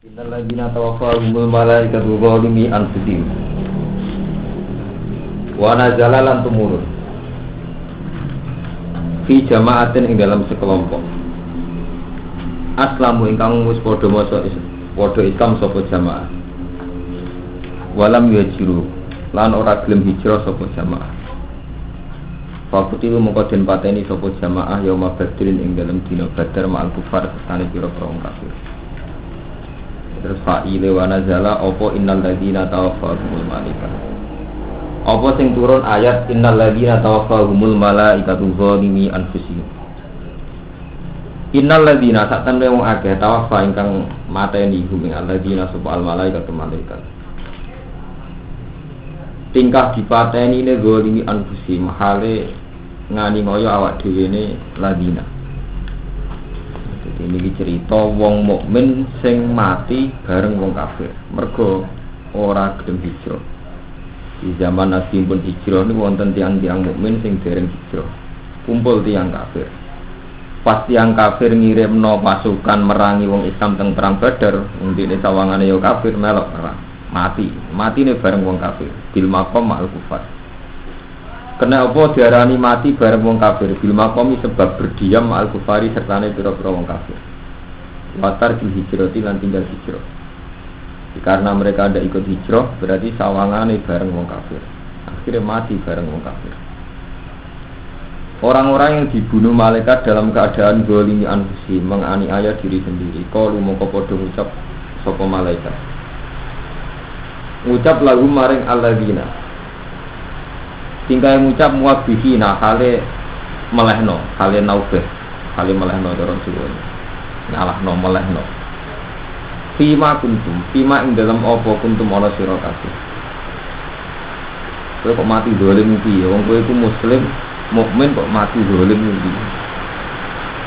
Innal ladzina tawaffahumul malaikatu zalimi anfusihim wa nazala lan tumurun fi jama'atin ing dalam sekelompok aslamu ingkang wis padha maca padha Islam sapa jamaah walam yajiru lan ora gelem hijrah sapa jamaah fakutilu mongko den pateni sapa jamaah yauma badrin ing dalam dina badar ma'al kufar sertane pira-pira wong kafir. Terus fa'ile wa nazala apa innal ladzina tawaffahumul malaikah. Apa sing turun ayat innal ladzina tawaffahumul malaikatu zalimi anfusihim. Innal ladzina sakten wong akeh tawaffa ingkang mateni hum ing alladzina subhal malaikatu malaikat. Tingkah dipateni ne zalimi anfusihim hale ngani ngoyo awak dhewe ne ladzina. Ini cerita wong mukmin sing mati bareng wong kafir. Mergo ora gelem hijrah. Di zaman Nabi pun hijrah niku wonten tiyang-tiyang mukmin sing dereng hijrah. Kumpul tiyang kafir. Pas tiyang kafir ngirimno pasukan merangi wong Islam teng perang Badar, ndine sawangane yo kafir melok perang. Matine bareng wong kafir. Bil maqam al kufar. Kena apa diarani mati bareng wong kafir bil maqami sebab berdiam al kufari sertane pira-pira wong kafir. Watar bil hijrati lan tinggal hijrah. Karena mereka ada ikut hijrah berarti sawangane bareng wong kafir. Akhirnya mati bareng wong kafir. Orang-orang yang dibunuh malaikat dalam keadaan zalimi anfusi menganiaya diri sendiri. Qalu mongko padha ngucap sapa malaikat. Ngucap lagu maring alladzina tingkah ngucap muwabihina hale melehno, hale naubeh, hale melehno dorong suwun. Ngalahno melehno. Fima kuntum, fima ing dalam apa kuntum ana sira kabeh. Kowe kok mati dolim iki ya, wong kowe iku muslim, mukmin kok mati dolim iki.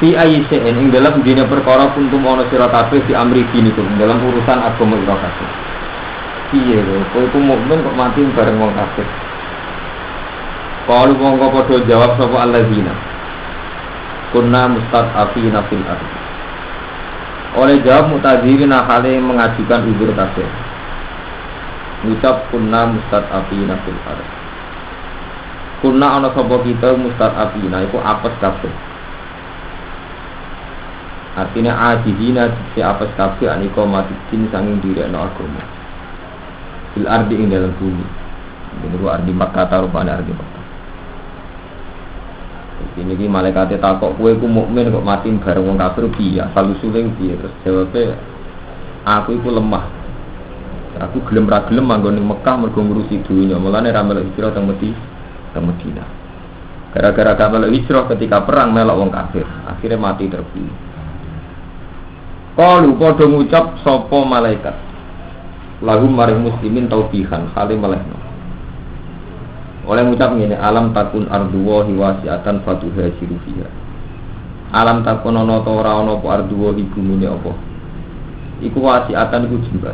Fi ayyin ing dalam dina perkara kuntum ana sira kabeh di amri dinikum dalam urusan agama ira kabeh. Piye kowe iku mukmin kok mati bareng wong kafir. Qalu mongko padha jawab sapa alladzina kunna mustad'afina fil ardh. Oleh jawab mutadzirina hale mengajukan uzur kabeh. Ngucap kunna mustad'afina fil ardh. Kunna ana sapa kita mustad'afina iku apes kabeh. Artinya ajihina si apes kabeh anika matikin sanging direkno agama. Fil ardh ing dalam bumi. Ini ku ardi Makkah tarupane ardi Makkah. Ini ki malaikate takok kowe iku mukmin kok mati bareng wong kafir piye? Asal usule piye? Terus jawabe aku iku lemah. Aku gelem ra gelem manggon ning Mekah mergo ngurusi dunya. Mulane ra melok hijrah teng Madinah. Gara-gara gak melok hijrah ketika perang melok wong kafir, akhirnya mati terbunuh. Qalu padha ngucap sapa malaikat. Lahum maring muslimin taubihan hale melehno. Oleh ngucap ngene alam takun arduwa wasi'atan fatuhajiru fiha. Alam takun ana ta ora ana apa arduwa bumine apa. Iku wasi'atan iku jembar.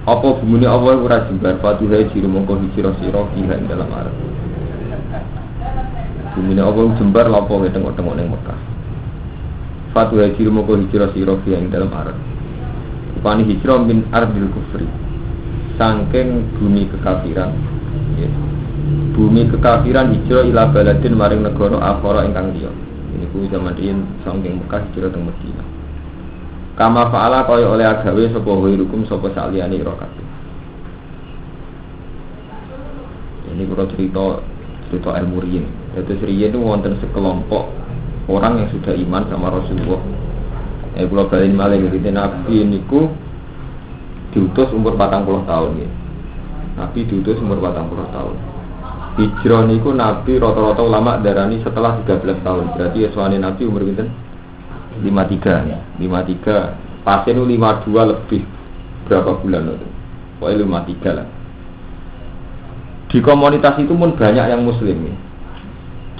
Apa bumine apa ora jembar fatuhajiru mongko hijrah sira fiha ing dalam arep. Bumine apa jembar lha apa tengok-tengok ning Mekah. Fatuhajiru mongko hijrah sira fiha ing dalam arep. Upani hijrah min ardil kufri. Saking bumi kekafiran. Bumi kekafiran hijrah ila baladin maring negara akhara ingkang liya. Ini ku zaman riyen saking Mekah hijrah teng Madinah. Kama fa'ala kaya oleh agawe sapa hukum sapa saliyane ira kabeh. Ini kula cerita ilmu riyen. Dadi riyen itu wonten sekelompok orang yang sudah iman sama Rasulullah. Kula bali malih ngerti Nabi niku diutus umur 40 tahun nggih. Nabi diutus umur 40 tahun. Hijrah niku Nabi rata-rata ulama darani setelah 13 tahun. Berarti yaswane Nabi umur pinten? 53 ya. 53. Pasien 52 lebih berapa bulan itu? Pokoknya 53 lah. Di komunitas itu pun banyak yang muslim ya.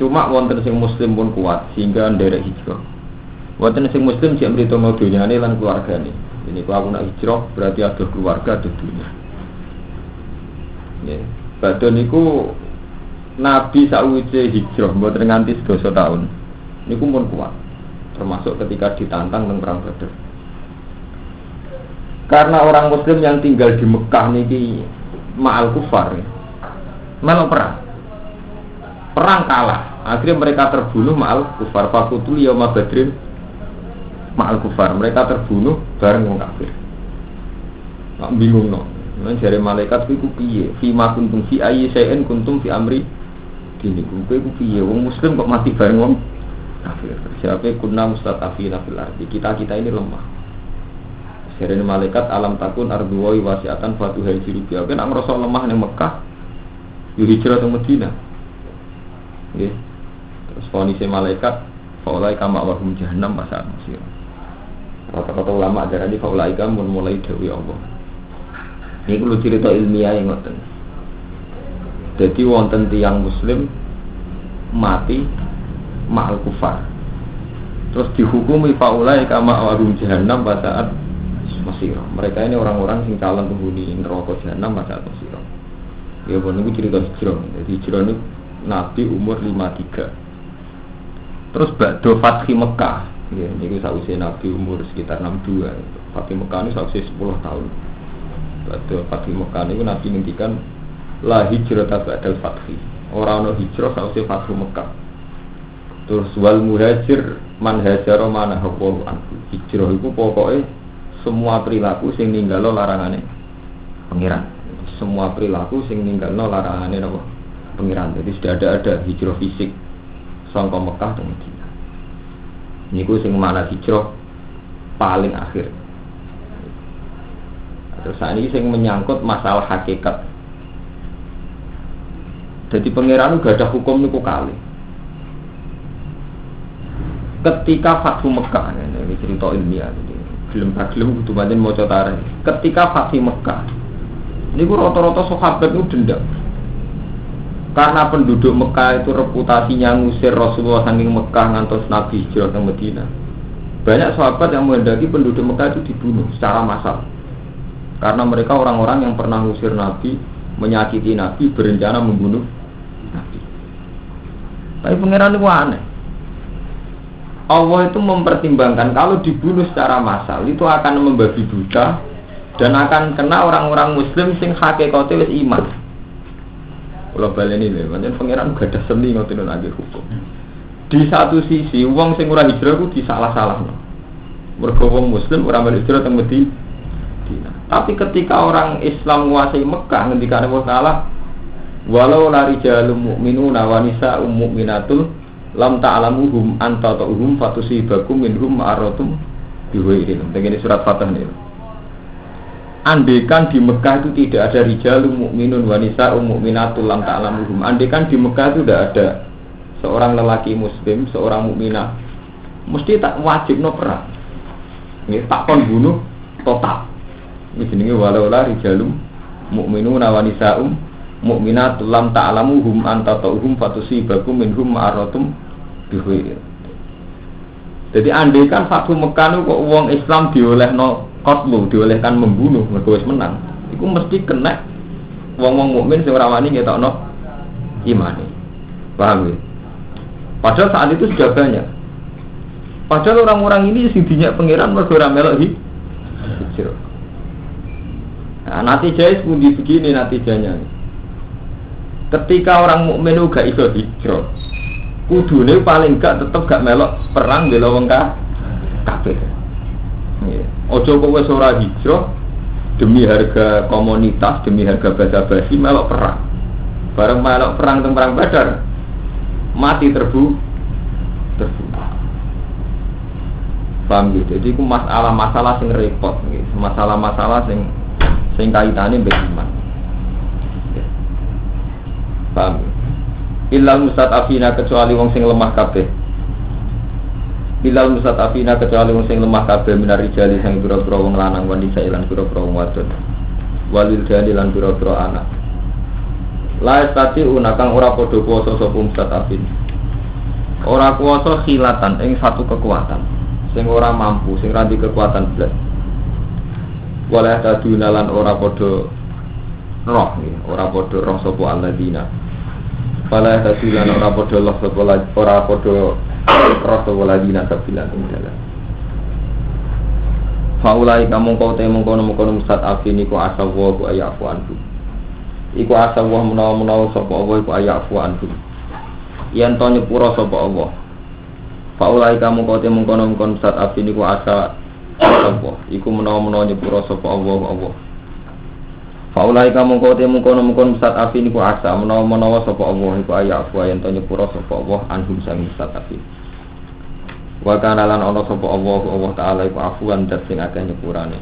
Cuma wonten sing muslim pun kuat sehingga nderek hijrah. Wonten sing muslim jek mritongo donyane lan keluargane. Ini kalau aku nak hijrah berarti ada keluarga, ada dunia. Ya. Badhe niku Nabi sakwise hijrah mboten nganti 12 tahun. Niku pun kuat. Termasuk ketika ditantang teng perang Badar. Karena orang muslim yang tinggal di Mekah niki ma'al kufar melok perang kalah, akhirnya mereka terbunuh ma'al kufar. Fakutul yauma badrin ma'al kufar, mereka terbunuh bareng wong kafir. Nak bingung no, jare malaikat iku piye? Fi ma kuntum fi ayyi shay'in kuntum fi amri dini. Kowe iku piye? Wong muslim kok mati bareng wong kafir. Siapa kunna mustatafina fil ardi. Kita ini lemah. Jare malaikat alam takun ardu wa wasi'atan fatuhajiru biya. Kan ngrasa lemah ning Mekah, yo hijrah ke Madinah. Nggih. Terus fonise malaikat faulai kama wahum jahannam masa masir. Kata-kata ulama darani faulai kamu mulai dewi Allah. Ini perlu cerita ilmiah yang ngoten. Jadi wonten tiyang muslim mati ma'al kufar. Terus dihukumi faulai kama wahum jahannam masa masir. Mereka ini orang-orang sing calon penghuni neraka jahannam masa masir. Ya bon niku cerita hijrah. Jadi hijrah niku Nabi umur 53. Terus ba'da Fathi Mekah, ya niku sausé Nabi umur sekitar 62. Fathi Mekah niku sausé 10 tahun. Ba'da Fathi Mekah niku Nabi ngendikan la hijrata ba'dal fathi. Ora ana hijrah sausé Fathu Mekah. Terus wal muhajir man hajara mana haqqu anhu. Hijrah iku pokoke semua perilaku sing ninggalo larangane pengiran. Semua perilaku sing ninggalno larangane napa pengiran. Jadi sudah ada hijrah fisik sangka Mekah ke Madinah. Niku sing mana hijrah paling akhir. Terus saat ini sing menyangkut masalah hakikat. Jadi pengiran gak ada hukum niku kali. Ketika Fathu Mekah, ini cerita ilmiah. Gelem kudu pancen maca tarikh. Ketika Fathu Mekah niku rata-rata sahabat itu dendam. Karena penduduk Mekah itu reputasinya ngusir Rasulullah saking Mekah ngantos Nabi hijrah ke Madinah. Banyak sahabat yang menghendaki penduduk Mekah itu dibunuh secara massal. Karena mereka orang-orang yang pernah ngusir Nabi, menyakiti Nabi, berencana membunuh Nabi. Tapi pangeran itu aneh. Allah itu mempertimbangkan kalau dibunuh secara massal itu akan membabi buta dan akan kena orang-orang muslim sing hakikate wis iman. Kalau baleni lho, pancen pangeran gak ada seni ngoten nang hukum. Di satu sisi wong sing ora hijrah ku disalah-salahno. Mergo wong muslim ora melu hijrah teng Madinah. Tapi ketika orang Islam menguasai Mekah ngendikane Allah Taala, walau la rijalul mu'minuna wa nisa'um mu'minatul lam ta'lamuhum anta ta'uhum fatusibakum minhum ma'aratum biwairin. Begini surat Fatah nih. Andaikan di Mekah itu tidak ada rijalul mu'minun wa nisa'um mu'minatul lam ta'lamuhum. Andaikan di Mekah itu tidak ada seorang lelaki muslim, seorang mukminah, mesti tak wajib no perang. Ini tak kon bunuh total. Ini jenenge walau la rijalul mu'minun wa nisa'um mu'minatul lam ta'lamuhum anta ta'uhum fatusibakum minhum ma'aratum biwairin. Jadi andaikan Fathu Mekah kok wong Islam diolehno qatlu, diolehkan membunuh mergo wis menang, iku mesti kena wong-wong mukmin sing ora wani ngetokno imane. Paham ya? Padahal saat itu sudah banyak. Padahal orang-orang ini sing dinyak pangeran mergo ora melok hijrah. Nah, natijahnya sepundi begini natijahnya. Ketika orang mukmin gak iso hijrah, kudune paling gak tetep gak melok perang bela wong kafir. Ojo kok wis ora hijrah demi harga komunitas, demi harga basa-basi melok perang. Bareng melok perang teng perang Badar, mati terbunuh. Paham gitu. Jadi itu masalah-masalah sing repot gitu. Masalah-masalah sing kaitane mbek iman. Paham. Illal mustadafina kecuali wong sing lemah kabeh. Illal mustadafina kecuali wong sing lemah kabeh minar rijali sing pira-pira wong lanang wanita lan pira-pira wong wadon. Walil jadi lan pira-pira anak. La estati unakang ora padha kuwasa sapa mustadafin. Ora kuwasa khilatan ing satu kekuatan. Sing ora mampu, sing ra di kekuatan blas. Wala taduna lan ora padha roh nggih, ora padha roh sapa alladzina. Wala taduna lan ora padha roh sapa ora padha roh sapa alladzina tabilan ing dalan. Faulai kamu kau temung kono musat afin iku asawa ku ayafu anhu. Iku asawa menawa sapa Allah iku ayafu anhu. Yen to nyepura sapa Allah. Faulai kamu kau temung kono musat afin iku asawa iku menawa nyepura sapa Allah. Faulai kamu kau temung kono musat afin iku asa menawa sapa Allah iku ayafu yen to nyepura sapa Allah anhum sang musat afin. Wa kana lan ana sapa Allah taala iku afuwan dat sing akeh nyepurane.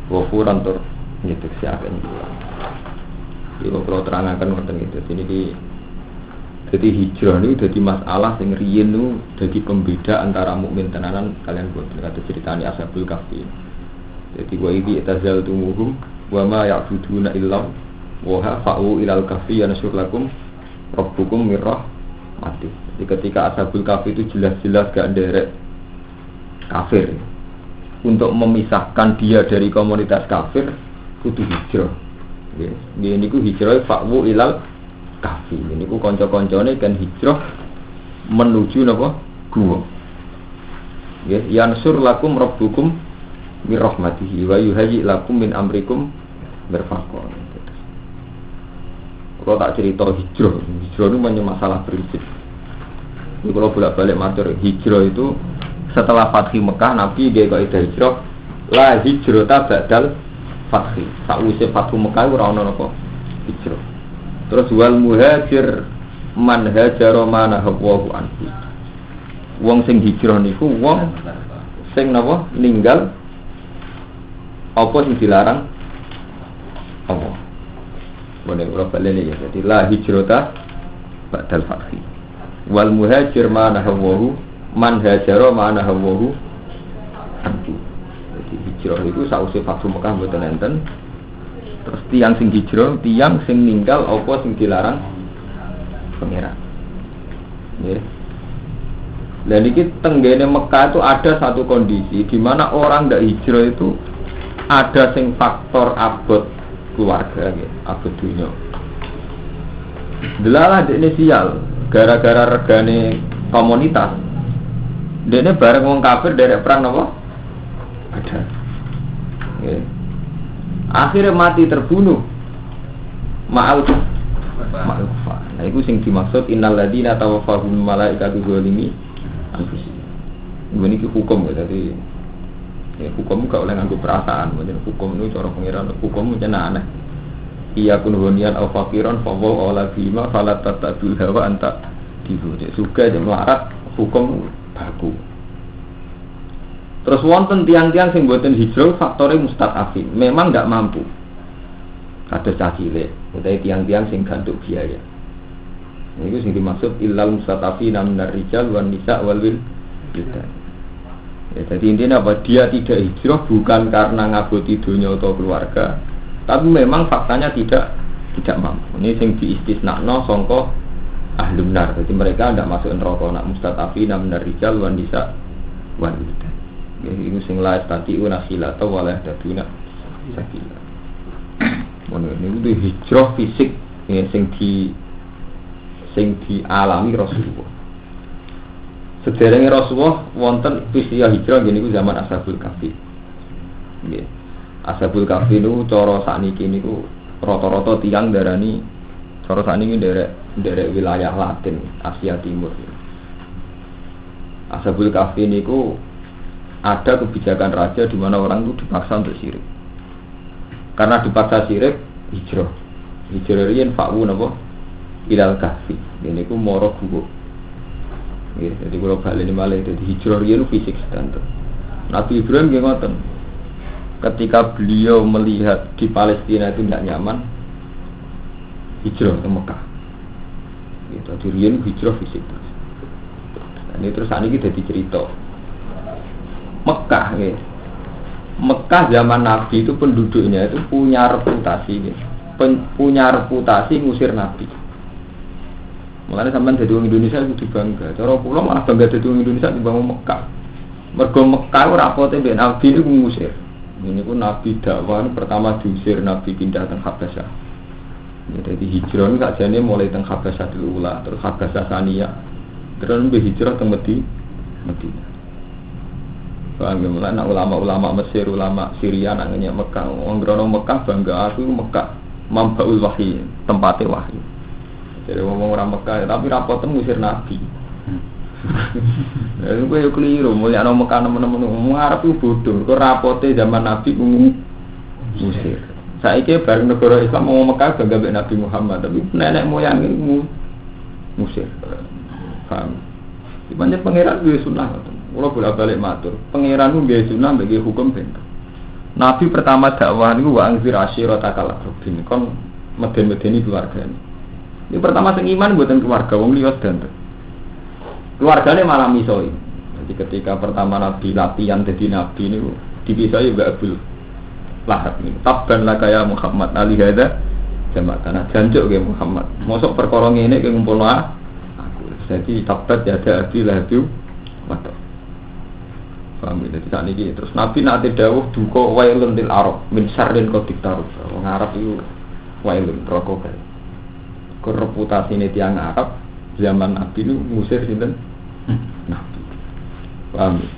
Ghafuran tur nyekti akeh nyepurane. Iku kula terangaken wonten iki. Jadi hijrah niku dadi masalah sing riyen niku dadi pembeda antara mukmin tenanan kalian boten. Kata ceritane Ashabul Kahfi. Jadi wa idzi tazaltumuhum wa ma ya'buduna illa wa fa'u ilal kahfi yanshur lakum rabbukum mirrah mati. Jadi ketika Ashabul Kahfi itu jelas-jelas gak derek kafir, untuk memisahkan dia dari komunitas kafir kudu hijrah. Ini ku hijrah fa'wu ilal kahfi. Ini ku konco-koncone kan hijrah menuju napa gua. Yansur lakum rabbukum mir rahmatihi wa yuhayyi lakum min amrikum mirfaqan. Kalau tak cerita hijrah itu banyak masalah prinsip. Ini kalau bolak-balik matur hijrah itu setelah Fathi Mekah Nabi dia kaidah hijrah la hijrata ba'dal fathi. Sakwise Fathu Mekah ora ono napa hijrah. Terus wal muhajir man hajara manahawu anhu. Wong sing hijrah niku wong sing napa ninggal apa sing dilarang Allah. Boleh ora balene ya. Jadi la hijrata ba'dal fathi. Wal muhajir manahawu man hajara manahawu anhu. Jadi hijrah itu sausé Fathu Mekah mboten enten. Terus tiang sing hijrah, tiang sing ninggal apa sing dilarang pangeran. Nggih. Lah niki tenggene Mekah itu ada satu kondisi di mana orang ndak hijrah itu ada sing faktor abot keluarga nggih, abot dunya. Delalah dekne sial gara-gara regane komunitas. Dekne bareng wong kafir derek perang napa? Ada. Nggih. Akhirnya mati terbunuh. Ma'al kufa. Nah itu sing dimaksud innal ladzina tawaffahum malaikatu zalimi anfusihim. Ini hukum ya, jadi ya, hukum gak oleh nganggo perasaan, maksudnya hukum itu cara pengiran hukum itu aneh. Iya kun hunian au faqiran fa wa ala bima fala tatabil hawa anta dibu. Suka aja melarat hukum baku. Terus wonten tiang-tiang sing mboten hijrah faktore mustadafin, memang ndak mampu. Kados cacile, utawi tiang-tiang sing ganduk biaya. Niku sing dimaksud illal mustadafina minar rijal wan nisa wal wildan. Ya, jadi intinya apa? Dia tidak hijrah bukan karena ngaboti dunia atau keluarga, tapi memang faktanya tidak mampu. Ini sing diistisnakno sangka ahlun nar. Jadi mereka tidak masuk neraka. Nak mustadafina minar rijal wan nisa wal wildan. Ya, itu sing la statiuna khilata wala daduna sakila. Ini itu hijrah fisik ya, sing dialami Rasulullah. Sederenge Rasulullah wonten peristiwa hijrah ngene iku zaman Ashabul Kahfi. Nggih. Ashabul Kahfi niku cara sakniki niku rata-rata tiyang darani cara sakniki nderek wilayah Latin, Asia Timur. Ashabul Kahfi niku ada kebijakan raja di mana orang itu dipaksa untuk syirik. Karena dipaksa syirik, hijrah. Hijrah riyen fa'u napa? Ilal kahfi. Ini ku moro guru. Jadi kalau balik malih jadi hijrah riyen fisik standar. Nabi Ibrahim nggih ngoten. Ketika beliau melihat di Palestina itu tidak nyaman, hijrah ke Mekah. Gitu, jadi riyen hijrah fisik terus. Ini terus saniki dadi cerita. Mekah ya. Mekah zaman Nabi itu penduduknya itu punya reputasi ya. Punya reputasi ngusir Nabi. Mulane sampean dadi wong Indonesia kudu bangga. Cara kula malah bangga dadi wong Indonesia timbang Mekah. Mergo Mekah ora rapote mbek Nabi niku ngusir. Ini pun Nabi dakwah pertama diusir Nabi pindah teng Habasyah. Ya dadi hijrah niku sakjane mulai teng Habasyah dulu lah, terus Habasyah Saniyah. Terus mbek hijrah teng Madinah. Paham ya, mulai ulama-ulama Mesir, ulama Syria nangnya Mekah. Wong grono Mekah bangga aku Mekah mambaul wahyi, tempatnya wahyu. Jadi ngomong orang Mekah, tapi rapotnya ngusir Nabi. Itu gue keliru, mulai orang Mekah nemen-nemen ngomong Arab itu bodoh. Kau rapotnya zaman Nabi ngusir. Saya kira bareng negara Islam mau Mekah bangga dengan Nabi Muhammad, tapi nenek moyang ini ngusir. Paham? Sebenarnya pangeran gue sunnah. Kalau bolak-balik matur, pangeran itu gaya sunnah bagi hukum bentuk. Nabi pertama dakwah itu wa angzir ashiratakal aqrabin, kon meden-medeni keluarga. Ini pertama sing iman buatan keluarga, wong liya dan keluarganya malah misoi. Jadi ketika pertama Nabi latihan jadi Nabi ini dipisah juga Abdul Lahab ini. Tabban laka ya Muhammad ali hada jama'atana jancuk ke Muhammad. Mosok perkara ngene ke ngumpulno aku. Jadi tabbat ya ada Abdul Lahab wadah. Paham ya, jadi saat ini terus Nabi nanti dawuh duka wailun lil Arab min syarrin qadik taruf. Wong Arab itu wailun rokok kae. Reputasine tiyang Arab zaman Nabi itu ngusir sinten? Nabi. Paham ya?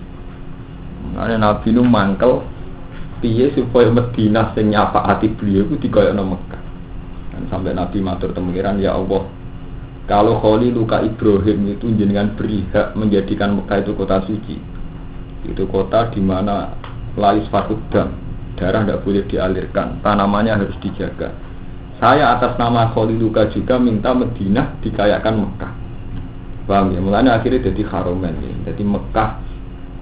Karena Nabi itu mangkel piye supaya Madinah sing nyafaati beliau itu dikoyokno Mekah. Dan sampai Nabi matur temengiran ya Allah, kalau Khaliluka Ibrahim itu jenengan beri hak menjadikan Mekah itu kota suci. Itu kota di mana lais fakudam, darah tidak boleh dialirkan, tanamannya harus dijaga. Saya atas nama Khaliluka juga minta Madinah dikayakan Mekah. Paham ya? Mulanya akhirnya jadi haromen ya. Jadi Mekah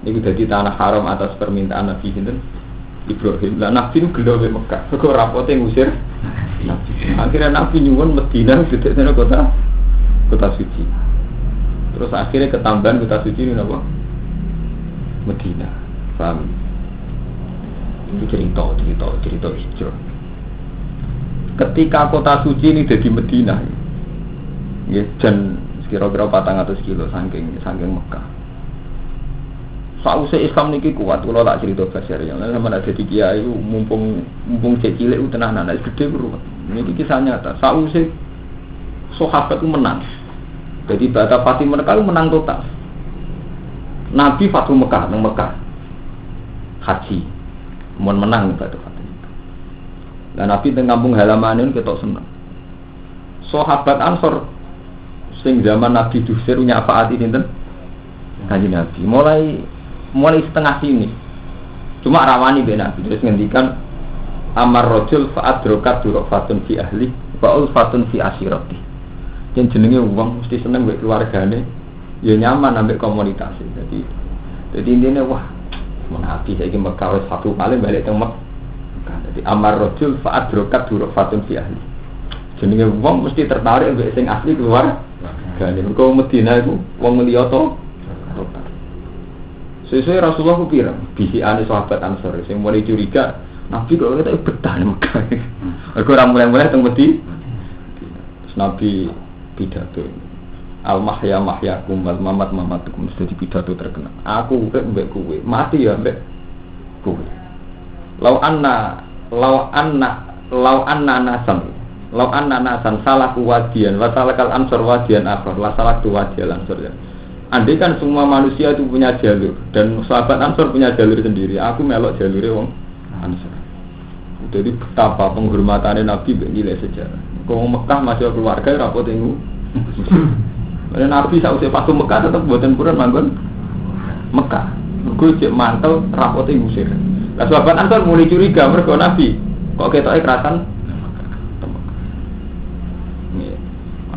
ini jadi tanah haram atas permintaan Nabi Ibrahim. Lah Nabi itu gelo ke Mekah. Kok rapotnya ngusir Nabi. Akhirnya Nabi nyuwun Madinah jadi kota suci. Terus akhirnya ketambahan kota suci ini apa? Medina, paham? Ini cerita hijrah. Ketika kota suci ini jadi Medina, ya, dan kira-kira 400 kilo saking Mekah. Sausé Islam niki kuat, kalau tak cerita besar ya. Sama ada di kiai, mumpung cek cilik tenanan, gede beruat. Ini kisah nyata. Sausé sahabat itu menang. Jadi Bata Fatih Mekah menang total. Nabi Fatu Mekah, nang Mekah haji, mohon menang Batu Fatih. Dan Nabi teng kampung halaman ini ketok seneng. Sahabat Ansor sing zaman Nabi diusir nyafaati sinten? Kanjeng Nabi. Mulai setengah sini. Cuma rawani be Nabi terus ngendikan amar rajul fa'adrokat durfatun fi ahli wa ulfatun fi asirati. Jenenge wong mesti seneng mbek keluargane. Ya nyaman ambek komunitas. Jadi intinya wah Nabi saiki Mekah wis satu kali balik teng Mekah. Jadi amar rajul fa'adrokat durfatun fi ahli. Jenenge wong mesti tertarik ambek sing asli keluar. Gane mergo Madinah iku wong liya to. Sesuai Rasulullah ku pirang bisikane sahabat Ansor sing mulai curiga Nabi kok ketok betah ning Mekah. Mergo ora mulai-mulai teng Madinah. Terus Nabi pidato Al-Mahya Mahyakum wal Mamat Mamatukum jadi pidato terkenal. Aku mbek kowe, mati ya mbek kowe. Lau anna nasan salaku wadian wa salakal ansor wadian akhar la salaktu wadial ansor ya. Andai kan semua manusia itu punya jalur dan sahabat Ansor punya jalur sendiri, aku melok jalure wong Ansor. Jadi betapa penghormatannya Nabi nilai sejarah. Kau Mekah masih keluarga rapot ini. Nabi sausé Fatu Mekah tetap buatan purun manggon Mekah. Gue cek mantel rapotnya ngusir. Lah sahabat Ansor mulai curiga mergo Nabi kok ketoke kerasan.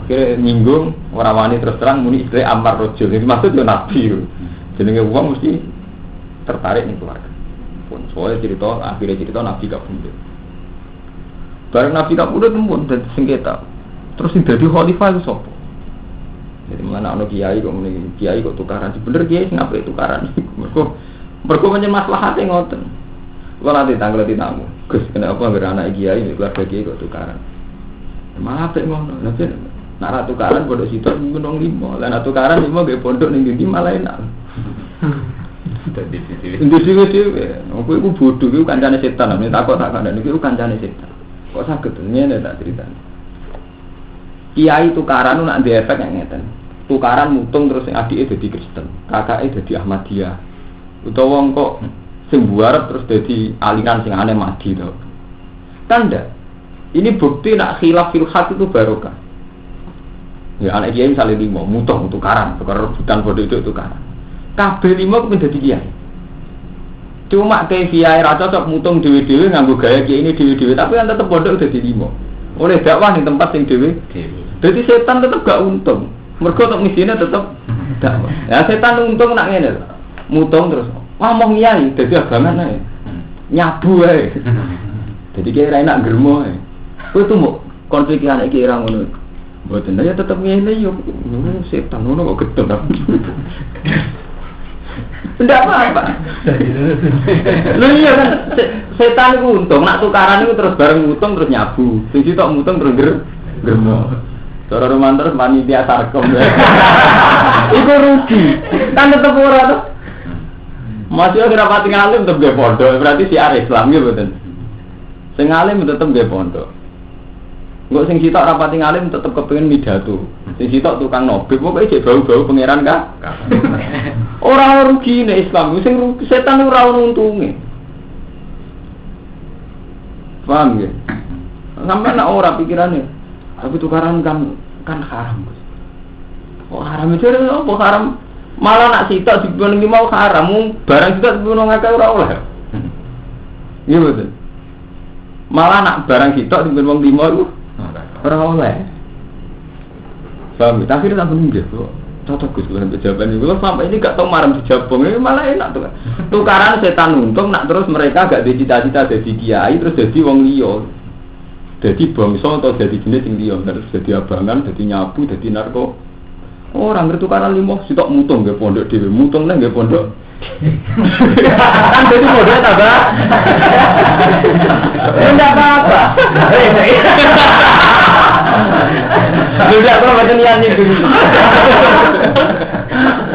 Akhirnya nyinggung orang wani terus terang muni istilah amar rojul. Ini maksud yo Nabi. Jenenge wong mesti tertarik ning keluarga. Pun soalnya akhirnya cerita Nabi gak pundut. Bareng Nabi gak pundut pun dadi sengketa. Terus sing dadi khalifah itu sapa? Jadi mana ono kiai kok tukaran. Bener kiai sing apik tukaran. Mergo menyen maslahate ngoten. Wala ditanglet ditamu. Gus kenapa ngger anak kiai keluarga kiai kok tukaran. Malah apik ngono. Lha nek ra tukaran pondok sitok gunung 5. Lah nek tukaran 5 nggih pondok ning ndi malah enak. Dadi dhewe. Aku iku bodho iku kancane setan. Nek takok tak kandhane iku kancane setan. Kok saged ngene tak critane. Kiai tukaran nak ndek efek yang ngeten. Tukaran mutung terus sing adike dadi Kristen, kakake dadi Ahmadiyah. utawa wong kok sing buarep terus dadi aliran sing aneh mati to. Kan ndak. Ini bukti nak khilaf fil haq itu barokah. Ya anak kiai misalnya 5 mutung tukaran, tukar rebutan bodoh itu tukaran. Kabeh 5 kepen dadi kiai. Cuma kayak kiai ra cocok mutung dhewe-dhewe nganggo gaya kiai ini dhewe-dhewe, tapi kan tetep bodoh dadi 5. Oleh dakwah ning tempat sing dhewe. Jadi setan tetep gak untung. Mergo tok misine tetep dakwah. Ya setan untung nak ngene lho. Mutung terus ngomong kiai dadi abangan ae. Nyabu ae. Jadi kiai ra enak germo ae. Kowe tuh mau konflik anak kiai ra ngono. Mboten ya tetep ngene yo. Setan ngono kok gedhe. Ndak apa-apa. Lho iya kan setan iku untung nak tukaran iku terus bareng mutung terus nyabu. Sing sitok mutung terus germo. Cara romantis panitia sarkom. Iku rugi. Kan tetep ora to. Masih ora pati ngalim tetep nggih pondok. Berarti siar Islam nggih mboten. Sing ngalim tetep nggih pondok. Enggak sing sitok rapati ngalim tetep kepengin pidato. Sing sitok tukang nobib pokoke jek bau-bau pangeran ka. Ora rugi nek Islam, sing rugi setan ora ono untunge. Paham ya? Sampeyan nek ora pikirane, tapi tukaran kan haram. Oh haram itu apa haram? Malah nak sitok dibanding mau haram, barang sitok dibanding ngakeh ora oleh. Iya betul. Malah nak barang sitok dibanding wong 5 iku ora oleh. Paham, tapi tak bener kok. Cocok Gus dengan jawaban ini. Kalau sampai ini gak tau marah dijabung, ini malah enak tuh. Tukaran setan untung, nak terus mereka gak ada cita-cita jadi kiai, terus jadi wong liya. Jadi bangsa atau jadi jenis yang liya, terus jadi abangan, jadi nyabu, jadi narko. Orang bertukaran 5, sitok mutung gak pondok dewe, mutung lah gak pondok. Kan jadi modal tambah. Tidak apa-apa. Tidak apa macam ni dulu.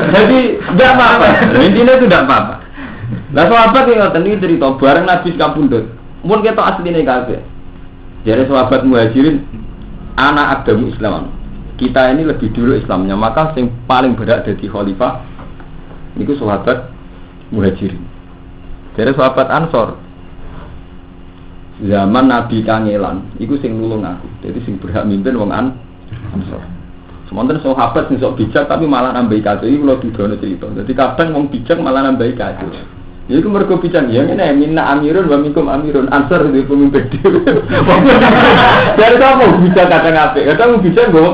Jadi tidak apa-apa. Intinya itu tidak apa-apa. Lah sahabat yang tadi cerita bareng Nabi kapundhut. Mun ketok asline kabeh. Jare sahabat Muhajirin anak agama Islam. Kita ini lebih dulu Islamnya, maka yang paling berat jadi khalifah niku sahabat Muhajirin. Jare sahabat Ansor. Zaman Nabi kangelan, iku sing nulung aku. Jadi sing berhak mimpin wong Ansor. Sementara sahabat sing sok bijak tapi malah nambahi kacau. Iki kula didono cerita. Jadi kadang wong bijak malah nambahi kacau. Ya iku mergo bijak ya ngene minna amirun wa minkum amirun. Ansor di pemimpin dhewe. Dari kamu bijak kadang apik, kadang bijak nggawa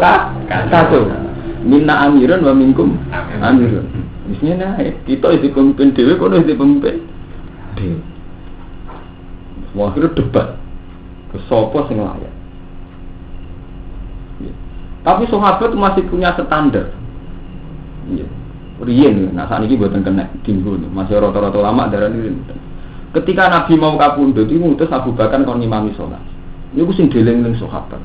kacau. Minna amirun wa minkum amirun. Mestinya kita di pemimpin dhewe kono di pemimpin dhewe. Akhirnya debat ke sopo sing layak. Tapi sahabat masih punya standar. Iya. Riyen, nah saat ini buatan kena tinggu, masih rata-rata lama darah ini. Ketika Nabi mau kapundhut, itu ngutus Abu Bakar kon ngimami sholat. Ini sing dieling-eling sahabat.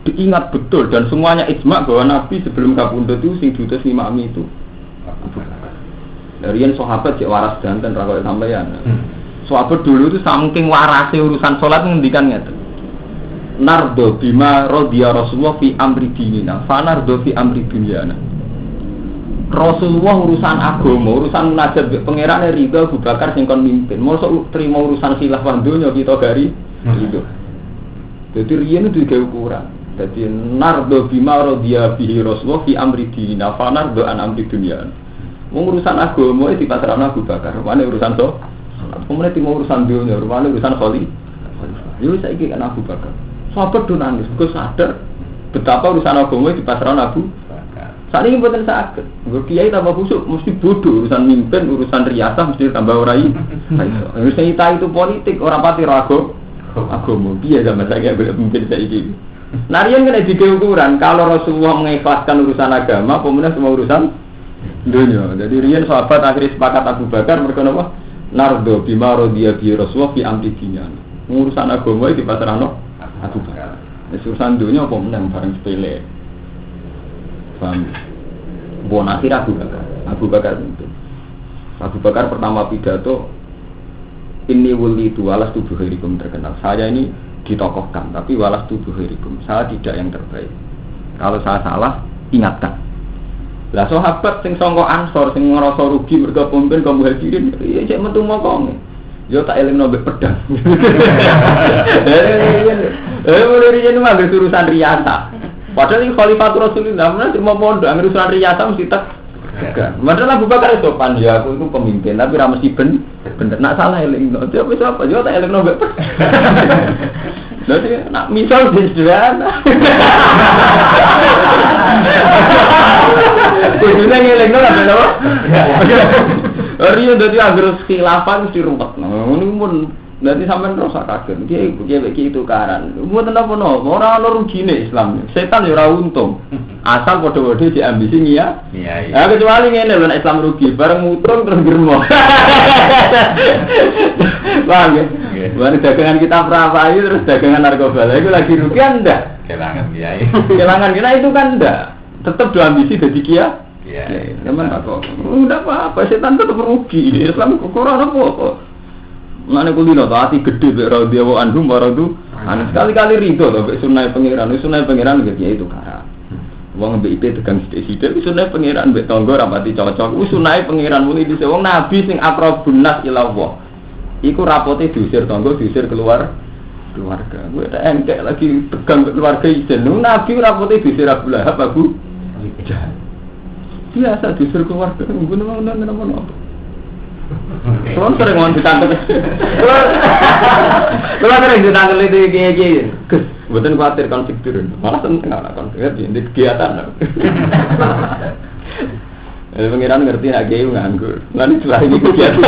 Diingat betul dan semuanya ijma bahwa Nabi sebelum kapundhut itu sing diutus ngimami itu Abu Bakar. Dari yang sahabat cek waras danten ra koyo sampeyan. Sahabat dulu itu saking warase urusan sholat ngendikan ngeten. Nardo bima rodiya Rasulullah fi amri dinina, fa nardo fi amri dunyana. Rasulullah urusan agama, urusan munajat mbek pangerane ridho Abu Bakar sing kon mimpin. Mosok trimo urusan khilafah donya kita gari ridho. Dadi riyen itu digawe ukuran. Dadi nardo bima rodiya bihi Rasulullah fi amri dinina, fa nardo an amri dunyana. Wong urusan agama iki dipasrahno Abu Bakar, mane urusan to kemudian timur urusan dunia, rumahnya urusan kholi. Jadi saya ingin Abu Bakar. Sahabat tu nangis, aku sadar betapa urusan agama di pasaran Abu Bakar. Saat ini bukan sakit. Kiai tambah busuk, mesti bodoh. Urusan mimpin, urusan riasah mesti tambah orai. Urusan kita itu politik, orang pati rago. Agama dia sama saya boleh mimpin saya ini. Narian kan ada ukuran. Kalau Rasulullah mengikhlaskan urusan agama, kemudian semua urusan dunia. Jadi rian sahabat akhirnya sepakat Abu Bakar mereka apa? Nardo bima rodiya bi Rasulullah fi amri dinyan. Urusan agama iki pasrahno Abu Bakar. Urusan dunia apa meneng bareng sepele. Paham. Bon akhir Abu Bakar. Abu Bakar itu. Abu Bakar pertama pidato ini wali itu walas tubuh hirikum terkenal. Saya ini ditokohkan tapi walas tubuh hirikum. Saya tidak yang terbaik. Kalau saya salah ingatkan. Lah sahabat sing sangka Ansor sing ngrasa rugi mergo pemimpin kaum Muhajirin, iya cek metu mokong. Yo tak elingno mbek pedang. Mulai riyen mah urusan riyasa. Padahal iki Khalifatul Rasulullah, mana terima pondok, urusan riyasa mesti tak. Padahal Abu Bakar sopan ya, aku itu pemimpin, tapi ra mesti bener. Nak salah elingno, siapa yo tak elingno mbek pedang. Nanti nak misal sederhana. Kudunya ngelengno lah bener. Riyo dadi anggere khilafah mesti ruwet. Ngono mun nanti sampean rasa kaget. Kiye itu karan. Mboten napa-napa, ora ana rugine Islam. Setan yo ora untung. Asal padha-padha diambisi ya. Iya. Nah, kecuali ngene lho nek Islam rugi, bareng mutung terus germo. Paham ya? Bareng dagangan kita perapai terus dagangan narkoba. Lah itu lagi rugi enggak? Kelangan kiai. Kelangan kita itu kan enggak. Tetap diambisi dadi kiai. Iya. Memang apa? Udah apa? Setan tetap rugi. Islam kok ora apa-apa. Mane kulino to ati gedhe mek radhiyallahu anhum wa radu. Ana sekali-kali rido to mek sunah pangeran. Sunah pangeran ngerti itu karam. Wong mbek IP tegang sithik-sithik wis sunah pangeran mbek tangga rapati cocok. Wis sunah pangeran muni dise wong nabi sing aqrabun nas ila Allah. Iku rapote diusir tangga, diusir keluarga. Kowe tak engkek lagi tegang keluarga ijen. Nabi rapote diusir Abu Lahab, Abu Jahal. Biasa diusir keluarga ngono-ngono. Kalau sering mau ditangkap, kalau sering ditangkap itu kiai, bukan khawatir konflik turun, malah seneng anak konflik di kegiatan. Pengiran ngerti nak kiai nganggur, nanti setelah ini kegiatan.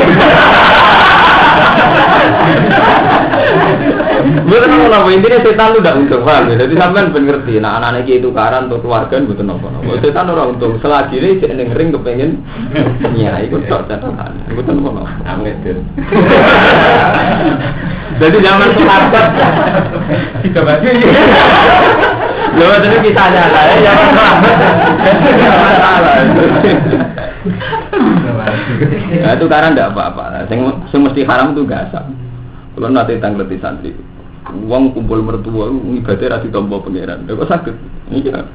Bukan apa-apa, intinya setan lu tidak untung, paham ya? Jadi sampean ben ngerti, nah anak-anak kiai itu karan atau keluarga bukan apa-apa. Setan orang untung, selagi ini cek ring kepengen ya, ikut tok catatan, bukan apa-apa. Amin. Jadi zaman sahabat kita bagi. Lalu jadi kisahnya lah, zaman sahabat. Nah, itu karena tidak apa-apa. Yang mesti haram itu gasap. Kalau nanti tanggleti santri, uang kumpul mertua, ibadah rasi tombol pangeran. Kok sakit? Iya.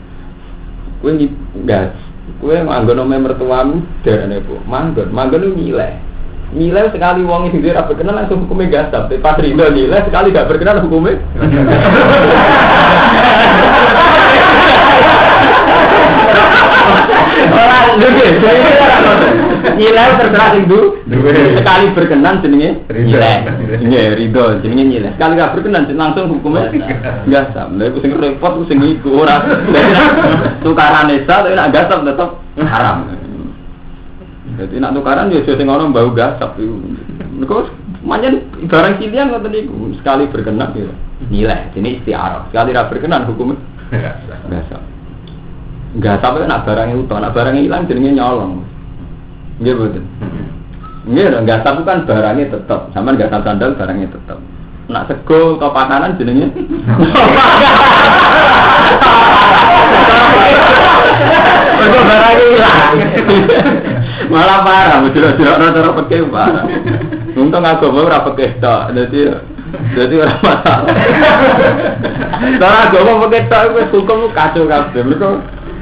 Kue gas, kue manggon ome mertuamu darane bu, manggon itu nilai sekali uang itu dia berkenan langsung hukumnya gasap. Pas rido nilai sekali gak berkenan hukumnya. Orang juga, nilai terserah itu. Sekali berkenan jenenge nilai, ridho jenenge nilai. Sekali gak berkenan langsung hukumnya gasap. Lalu sing repot sing iku ora. Tukaran esa tapi nak gasap tetap haram. Jadi nak tukaran ya sing ono bau gasap iku. Mergo manjen barang kilian ngoten niku sekali berkenan ya nilai jenis istiarah. Sekali ra berkenan hukumnya gasap. Enggak sampai nak barangnya utuh, nak barangnya hilang jadinya nyolong. Nggih betul. Nggih, enggak sampai kan barangnya tetap, sama enggak sampai sandal barangnya tetap. Nak sego atau pakanan jadinya. Betul barangnya hilang. Malah parah, betul rata-rata pakai parah. Untung agama ora pakai tok, jadi ora masalah. Cara agama pakai tok wis hukum kacau kabeh.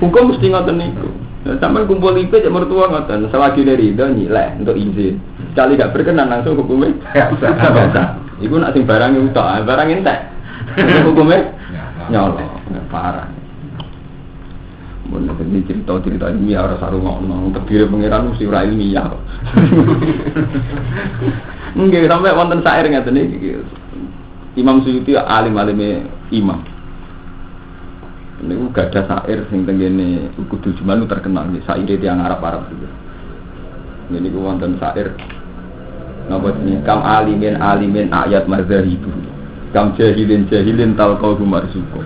Hukum mesti ngoten niku. Sampai kumpul IP cek mertua ngoten, selagi dari itu nilai untuk izin. Sekali gak berkenan langsung hukumnya. Biasa. Iku nak sing barang utak, barang entek. Hukumnya nyolong, parah. Mun nek cerita ilmiah ora saru ngono, terdiri pengiran mesti ora ilmiah. Nggih sampai wonten syair ngaten iki. Imam Suyuti alim-alime imam. Niku gadah syair sing tengene Qudul Juman terkenal nggih syair tiyang Arab-Arab juga. Niku wonten syair napa jenenge kam alimin ayat mazhabibu. Kam jahilin talqahu marzuqo.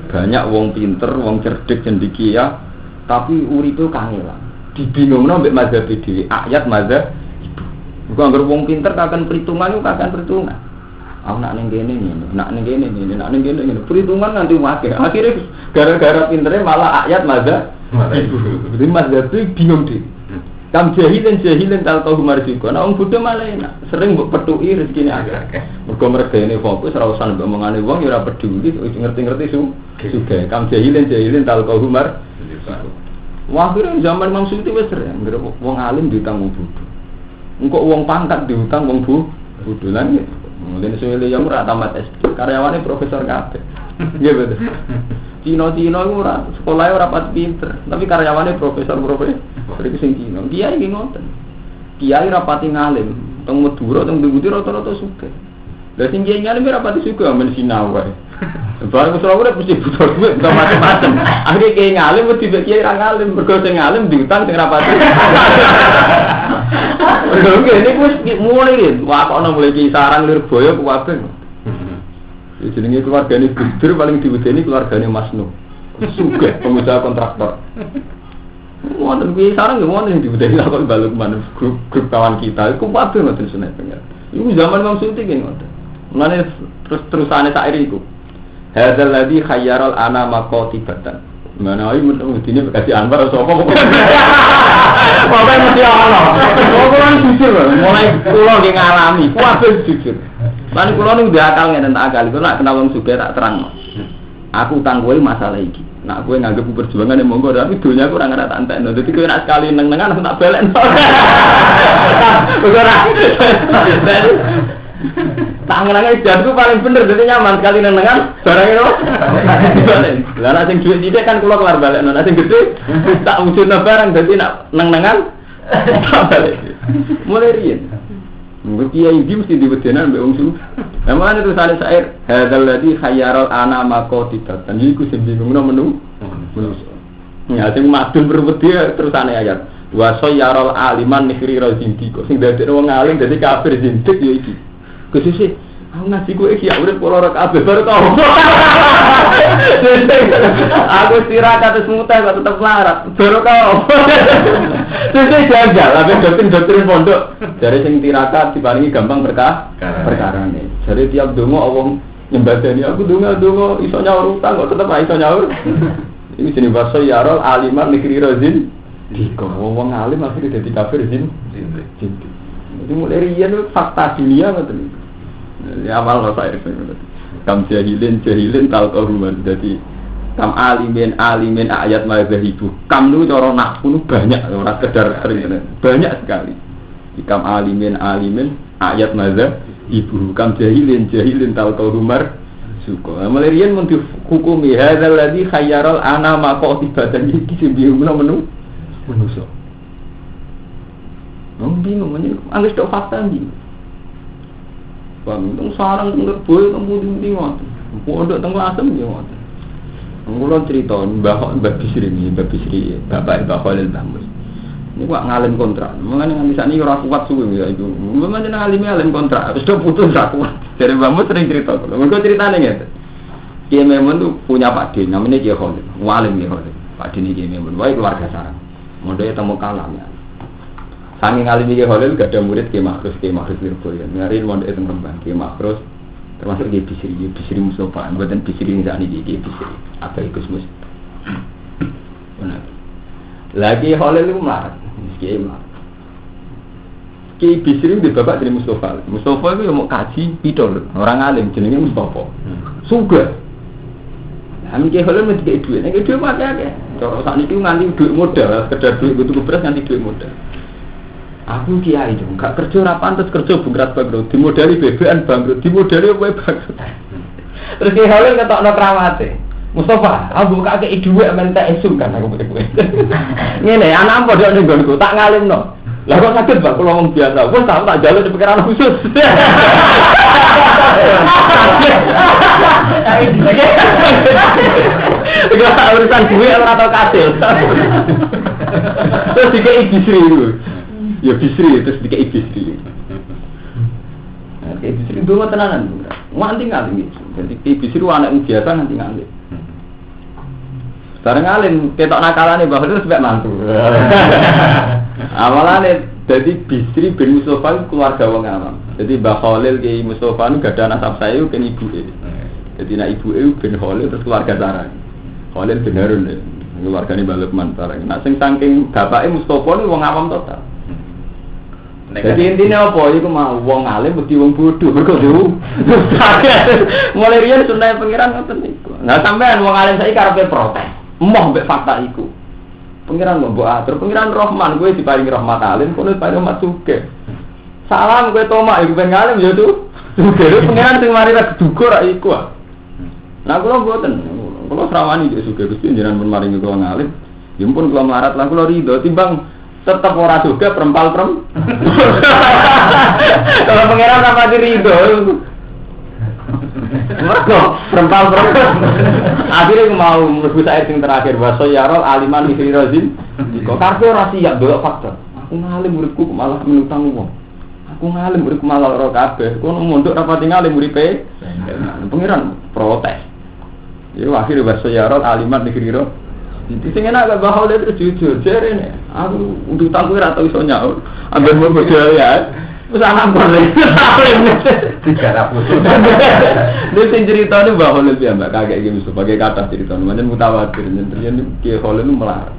Banyak wong pinter, wong cerdik cendekia tapi uripe kangelan. Dibingungno mbek mazhab dhewe, ayat mazhab ibu. Iku anggere wong pinter kakan perhitungan iku kakan perhitungan. Aku nak ning kene ngene, nak ning kene ngene. Perhitungan nanti akeh. Akhire gara-gara pintere malah ayat mazhab. Jadi mazhab itu bingung deh. Kam jahilin talqahu marzuqo. Nah wong bodho malah enak, sering mbok pethuki rezekine akeh. Mergo mergane fokus ora usah mbok omongane wong ya ora peduli, ngerti-ngerti sugih. Kam jahilin talqahu marzuqo. Wah, akhirnya zaman Imam Suyuti wis sering wong alim diutang wong bodho. Engko wong pangkat diutang wong bodho lan ya. Mulane suwe yang ora tamat SD, karyawane profesor kabeh. Nggih betul. Cina-cina iku ora sekolahe ora pati pinter, tapi karyawane profesor iki sing Cina. Kiai iki ngoten. Kiai ra pati ngalim, teng Madura teng Budi rata-rata sugih. Lah sing kiai ngalim ora pati sugih men sinau wae. Barang Surabaya udah mesti butuh duit, entah macam-macam. Akhirnya kiai ngalim, mesti kiai orang ngalim. Berkau sing ngalim diutang sing rapati. Berkau ini gue mulai ni. Wah, kau nak mulai kiai sarang Lirboyo ke Wabeng. Jadi keluarga ini Gusdur paling diwujudin keluarganya Mas Nuh. Suka pengusaha kontraktor. Wonten kiai sarang nggak wonten yang diwujudin kalau balik mana grup kawan kita. Iku Wabeng nggak terus naik pengen. Iku zaman Imam Suyuti kan nggak. Mulanya terusannya sair itu. Hadzal ladzi khayyaral anama qatibatan. Mana ae mudine kasih Anwar sapa kok. Pokoke mesti ana. Pokoke jujur mulai kula nggih ngalami, kuwabe jujur. Lan kula niku ndek akal ngene tak akal, kula nak kenal wong sugih tak terangno. Aku utang kowe masalah iki. Nak kowe nganggep perjuangan monggo tapi donya aku ora ngerti antekno. Dadi kowe nak sekali neng-nengan aku tak balekno. Ora. Tangan-tangan jadku paling bener, jadi nyaman sekali neng-nengan barang itu dibalik. Lah sing duit tidak kan kalau keluar balik, nah sing gede tak wujudna barang, jadi nak neng-nengan tak balik. Mulai riyen. Mungkin kiai iki mesti diwedenan mbek wong su. Emang itu sale sair, hadzal ladzi khayyaral anama qatibatan. Iku sing bingungno menu. Ya sing madun berwedi terusane ayat. Wa sayyarul aliman nikhri razindiko. Sing dadekno wong alim dadi kafir zindik ya iki. Kesisi, aku ngaji gue iki urip kula ora kabeh baru tau. Aku istirahat terus mutah kok tetep larat. Baru kau. Terus jagal, ape doktrin pondok. Dari sing tirakat diparingi gampang perkarane. Jadi tiap donga Allah nyembadani aku donga iso nyaur utang kok tetep ra iso nyaur. Ini jenenge bahasa yarol aliman negeri rozin. Diko wong alim akhirnya dadi kafir zin. Jadi mulai rian itu fakta dunia betul. Ya awal kalau saya itu. Kam jahilin talqahuman. Jadi kam alimin ayat mazhab itu. Kam itu cara nahwu banyak, orang sekedar banyak sekali. Kam alimin ayat mazhab ibu. Kam jahilin talqahumar suka. Mulai rian untuk hukumi hadzal ladzi khayyaral anama qatibatan iki sing bingung menu manusa. Bingung menyen anggere tok fakta iki. Bang, teng sarang teng Lirboyo teng pundi-pundi ngoten. Pondok teng Lasem ya ngoten. Kula crita Mbah Bisri iki, Mbah Bisri, bapak Mbah Khalil Bamus. Niku ngalim kontrak. Mengane nganti sakniki ora kuat suwe ya iku. Memang jeneng alim kontrak, wis do putus ra kuat. Dari Bamus sering cerita. Mergo critane ngene. Kiai Memun tuh punya Pak Din, namanya Kiai Khalil. Walim Kiai Khalil. Pak Din iki Memun, wae keluarga sarang. Mondhoke temu kalam ya. Saking alim iki Khalil gak ada murid Ki Makrus Lirboyo. Nyari mondok teng Rembang Ki Makrus termasuk Ki Bisri Mustofa, mboten Bisri sak niki Ki Bisri. Apa iku Mus? Benar. Lagi Khalil iku mlarat, Ki mlarat. Ki Bisri di bapak dari Mustofa. Mustofa itu mau kaji pidol, orang alim jenenge Mustofa. Sugih. Lah Ki Khalil mesti duit, nek duit akeh. Cara sak niki nganti duit modal, sekedar duit butuh beras nganti duit modal. Aku kiai dong, gak kerja ora pantes kerja bangkrut, dimodali BBN bangkrut, dimodali kowe bangkrut. Terus Ki Khalil ketokno kramate. Mustofa, aku kakek dhuwit mentek esuk kan aku kowe. Ngene, anak padha ning nggonku, tak ngalimno. Lah kok sakit Pak, kula wong biasa. Wes tak jaluk di pikiran khusus. Enggak urusan duit atau kasil. Terus dikei Bisri itu. Ya Bisri terus dikei Bisri. Nah, kayak Bisri dulu tenanan. Nganti-nganti. Jadi Bisri anak biasa nganti-nganti. Sekarang alim ketok nakalane bahwa itu sebab mantu. Awalane jadi Bisri bin Mustofa keluarga wong awam. Jadi Mbah Khalil Ki Mustofa itu gak ada nasab saya kan ibuke. Jadi nak ibuke bin Khalil terus keluarga sarang. Khalil bin Harun keluargane Mbah Lukman sarang. Nah sing saking bapake Mustofa itu wong awam total. Jadi intinya apa? Iku mau wong alim mesti wong bodoh mergo dulu. Mulai riyen sunah pengiran ngoten niku. Nah sampean wong alim saiki karepe protes. Emoh mbek fakta iku. Pengiran mbok atur, pengiran Rahman kowe diparingi rahmat alim, kowe diparingi rahmat sugih. Salam kowe tomak iku ben alim ya tuh. Sugih pengiran sing mari ra geduga ra iku. Nah kula mboten, kula srawani yo sugih Gusti njenengan pun maringi kula ngalim. Ya pun kula melarat lah kula rido timbang tetep ora sugih perempal-perem. Kalau pengiran apa rido? Mergo perempal-perem. Akhirnya mau mlebu ayat sing terakhir bahasa yarol aliman mikri rozin. Kok karpe ora siap delok faktor. Aku ngalim uripku malah menutang wong. Aku ngalim uripku malah ora kabeh. Kono mondok rapati ngalim uripe. Pengiran protes. Ya akhirnya bahasa yarol aliman mikri rozin. Di sing enak gak bahol terus jujur jarene. Aku utang kuwi ora tau iso nyaur. Amben mau bojo ya. Wis ana boleh. Tiga ratus. Dia sing ceritane bahwa lebih ambak kakek iki sebagai kata cerita namanya mutawatir nyen ki hole nu melar.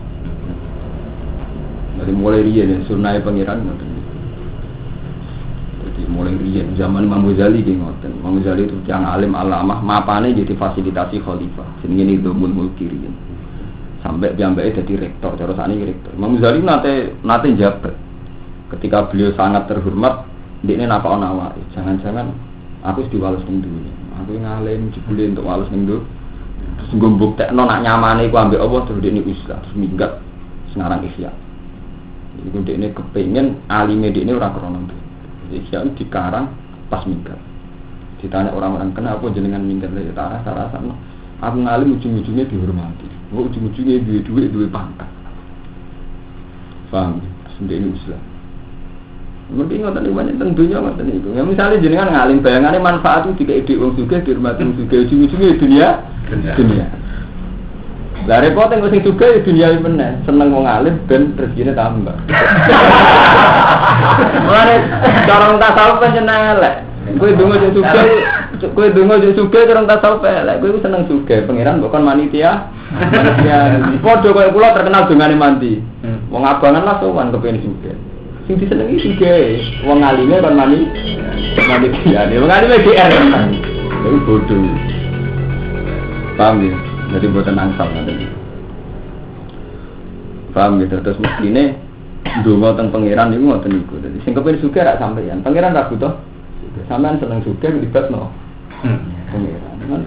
Dari mulai riyen sunai pangeran ngoten. Jadi mulai riyen zaman Imam Ghazali ki ngoten. Imam Ghazali itu yang alim alamah mapane jadi fasilitasi khalifah. Jenenge Nizamul Mulki riyen. Sampai piyambake dadi rektor, terus sakniki rektor. Imam Ghazali nate jabat. Ketika beliau sangat terhormat, dia napa awake. Jangan-jangan aku wis diwales ning dunya. Aku ngalim jebule untuk wales ning dunya. Terus nggo mbuktekno nak nyamane iku ambek Allah terus dekne Islam, terus minggat sengarang Ihya. Iku dekne kepengin alime dekne ora krana itu. Ihya dikarang pas minggat. Ditanya orang-orang kenapa jenengan minggat lek tak rasane. Aku ngalim ujung-ujungnya dihormati. Ujung-ujungnya duwe pangkat. Paham? Sendiri Islam. Mungkin ngoten iki banyak tentunya ngoten niku. Ya misale jenengan ngalim bayangane manfaat itu dikek wong sugih dihormati wong sugih ujung-ujunge dunia. Lah repot engko sing sugih dunia iki meneh, seneng wong alim ben rezekine tambah. Mulane cara tasawuf pancen elek. Kowe donga sing sugih, cara tasawuf elek. Kowe seneng sugih, pangeran kok kon manitia. Padha koyo kula terkenal dongane mandi. Wong abangan lah sowan kepengin sugih. Sing disenengi sugih, wong alime kon manitia. Wong alime DR tenan. Iku bodoh. Paham ya? Jadi buatan angsal nanti. Paham ya? Terus mestine ndonga teng pangeran niku ngoten niku. Dadi sing kepengin sugih ra sampeyan. Pangeran ra butuh. Sampeyan seneng sugih libatno.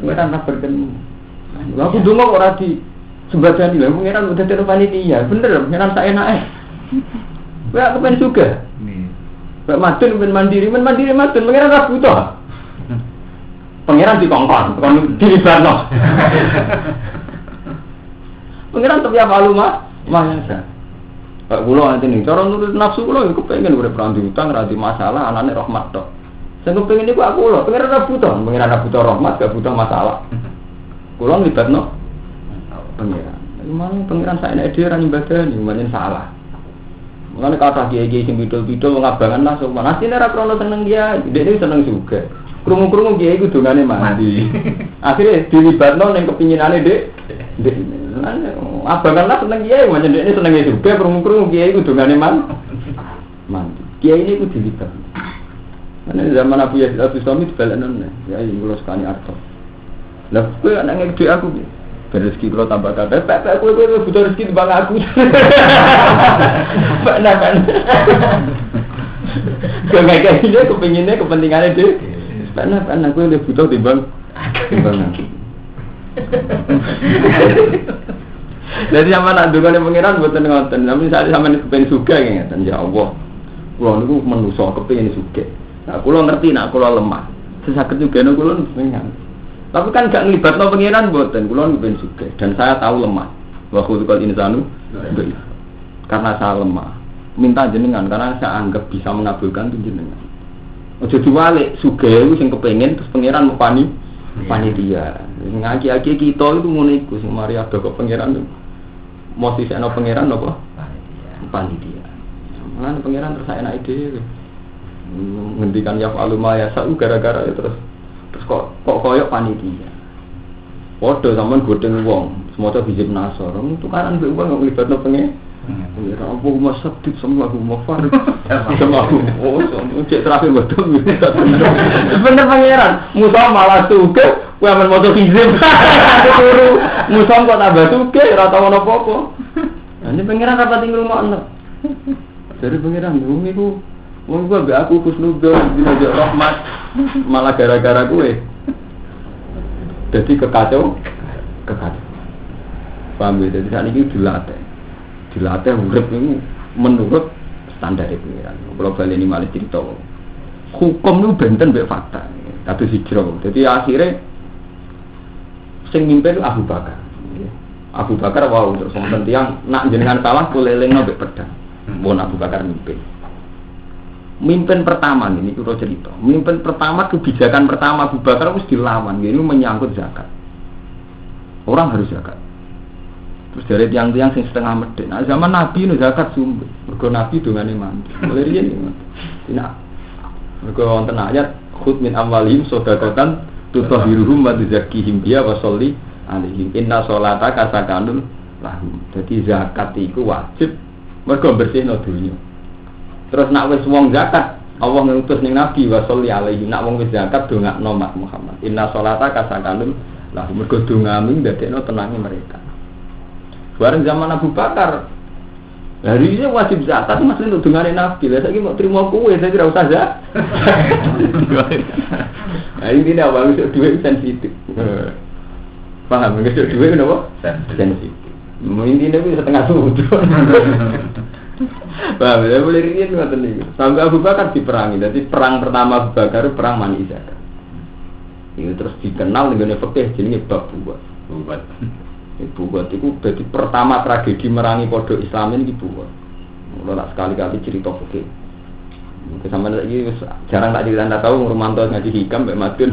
Pangeran ra berken. Lha aku ndonga kok ora di sembadani lha pangeran udah dadi panitia. Bener, pangeran sak enake. Kowe aku pengen sugih. Nek madun ben mandiri madun pangeran ra butuh. Pangeran dikongkon, kon dilibatno. Pangeran tapi apa lu mah? Mahasa. Pak kula nanti nih, cara nurut nafsu kula yo kepengin urip ra diutang, ra di masalah, anane rahmat tok. Sing kepengin niku aku lho, pangeran ra butuh rahmat, gak butuh masalah. Kula nglibatno pangeran. Gimana pangeran sak enake dhewe ra nyembadani, pancen salah. Mulane kata kiai-kiai sing pidul-pidul wong abangan lah sopan. Asline ra krono seneng dia, dekne seneng juga. Krungu-krungu kiai ku dongane mandi. Akhire dilibatno ning kepinginane Dik. Abangan lah seneng kiai, pancen dekne senenge juga krungu-krungu kiai ku dongane mandi. Kiai ini ku dilibat. Mane zaman Abu Yazid Al-Bustami dibalekno ya kula sekani arto. Lah kowe anak ngedek aku rezeki kula tambah kabeh, pek kowe butuh rezeki timbang aku. Pak. Gak ini kepinginnya kepentingannya deh. Pak kowe lebih butuh timbang aku. Jadi sama nak dukane pangeran mboten ngoten. Tapi saat sampeyan kepengin sugih ngeten ya Allah. Kula niku menungso kepengin sugih. Nah kula ngerti nak kula lemah. Sesaged juga kula pengen. Tapi kan gak ngelibatno pengiran mboten, kula ngepen sugih dan saya tahu lemah. Wa khulqal insanu karena saya lemah. Minta jenengan karena saya anggap bisa mengabulkan jenengan. Aja diwalik sugih iku sing kepengin terus pengiran mau panitia. Ngaki-aki kita itu ngono iku sing mari ada kok pengiran. Mesti ana pengiran apa? Panitia. Lan pengiran terus enake dhewe. Ngendikan ya aluma ya sak gara-gara terus kok koyok panitia. Padha sampean godheng wong, semoga hizib nasor. Tukaran mbek wong nglibatno pengen. Ya apa masak tip semua aku mafar. Sama aku. Oh, cek terakhir bodong. Bener pangeran, musuh malah sugih, kowe amen moto hizib. Turu, musuh kok tambah sugih ora tau ono apa-apa. Hanya pengiran rapat tinggal rumah dari pengiran bumi ku, wong gua be aku kusnudon, dinajak rahmat, malah gara-gara gue. Jadi kekacau. Paham ya? Jadi saat ini dilatih urip ini menurut standar pengiran. Kalau balik ini malah cerita, hukum itu benten be fakta. Kata hijrah. Jadi akhirnya sing mimpin itu Abu Bakar. Abu Bakar wow terus wonten tiyang nak jenengan salah kulelengno mbek pedang. Mun Abu Bakar mimpin. Mimpin pertama ini kula cerita. Mimpin pertama kebijakan pertama Abu Bakar harus dilawan. Ini menyangkut zakat. Orang harus zakat. Terus dari tiang-tiang sing setengah medhek. Nah, zaman Nabi nu zakat sumber. Mergo Nabi dongane mandi. Mulai riyen iki. Tidak. Mergo wonten ayat khudh min amwalihim shadaqatan tutahhiruhum wa tuzakkihim biha wa sholli alaihim inna sholataka sakanun lahum. Jadi zakat iku wajib mergo bersihno dunya. Terus nak wis wong zakat, Allah ngutus ning Nabi wa sholli alaihim. Nak wong wis zakat dongakno Muhammad. Inna sholataka sakanun lahum. Mergo dongamu ndadekno tenange mereka. Bareng zaman Abu Bakar, hari ini wajib zakat masih untuk dongane Nabi. Lah saiki mau terima kowe, saya tidak usah zakat. Nah ini awal itu duit sensitif. Paham? Nggak duit kenapa? Sensitif. Mungkin ini setengah sudut. Paham? Ya boleh riyen ngoten niku. Sampai Abu Bakar diperangi. Jadi perang pertama Abu Bakar perang Mani Zakat. Itu terus dikenal dengan fikih jenenge bab buat. Ibu buat itu berarti pertama tragedi merangi pondok Islam ini ibu buat. Mulai sekali-kali cerita fikih. Sampai lagi jarang tak cerita, anda tahu Romanto ngaji hikam Mbak Madun.